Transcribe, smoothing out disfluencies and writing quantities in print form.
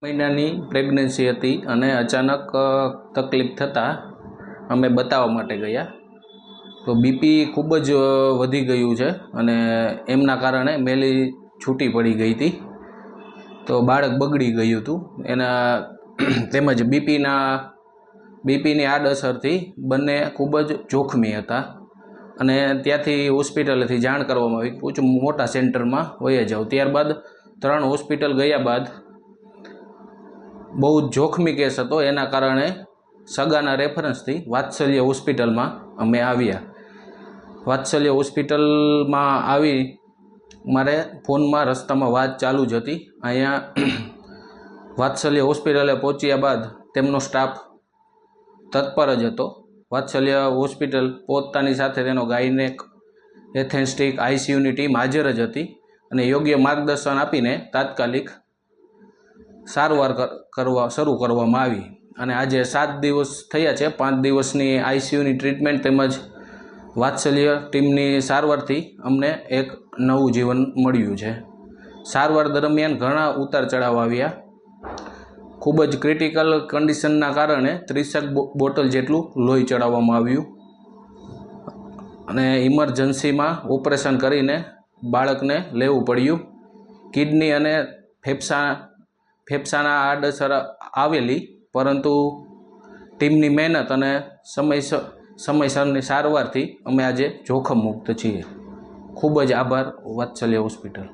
મહિનાની પ્રેગ્નન્સી હતી અને અચાનક તકલીફ થતાં અમે બતાવવા માટે ગયા તો બીપી ખૂબ જ વધી ગયું છે અને એમના કારણે મેલી છૂટી પડી ગઈ હતી તો બાળક બગડી ગયું હતું એના તેમજ બીપીની આડઅસરથી બંને ખૂબ જ જોખમી હતા અને ત્યાંથી હોસ્પિટલેથી જાણ કરવામાં આવી કે મોટા સેન્ટરમાં વહી જાઓ। ત્યારબાદ 3 હોસ્પિટલ ગયા બાદ બહુ જોખમી કેસ હતો એના કારણે સગાના રેફરન્સથી વાત્સલ્ય હોસ્પિટલમાં અમે આવ્યા। વાત્સલ્ય હોસ્પિટલમાં આવી મારે ફોનમાં રસ્તામાં વાત ચાલુ જ હતી। અહીંયા વાત્સલ્ય હોસ્પિટલે પહોંચ્યા બાદ તેમનો સ્ટાફ તત્પર જ હતો। વાત્સલ્ય હોસ્પિટલ પહોંચતાની સાથે તેનો ગાયનેક એથેન્સ્ટિક આઈસીયુની ટીમ હાજર જ હતી અને યોગ્ય માર્ગદર્શન આપીને તાત્કાલિક સારવાર શરૂ કરવામાં આવી અને આજે 7 દિવસ થયા છે। 5 દિવસની આઈસીયુની ટ્રીટમેન્ટ તેમજ વાત્સલ્ય ટીમની સારવારથી અમને એક નવું જીવન મળ્યું છે। સારવાર દરમિયાન ઘણા ઉતાર ચઢાવ આવ્યા। ખૂબ જ ક્રિટિકલ કન્ડિશનના કારણે 30 બોટલ જેટલું લોહી ચડાવવામાં આવ્યું અને ઇમરજન્સીમાં ઓપરેશન કરીને બાળકને લેવું પડ્યું। કિડની અને ફેફસાના આડઅસર આવેલી, પરંતુ ટીમની મહેનત અને સમયસરની સારવારથી અમે આજે જોખમ મુક્ત છીએ। ખૂબ જ આભાર વાત્સલ્ય હોસ્પિટલ।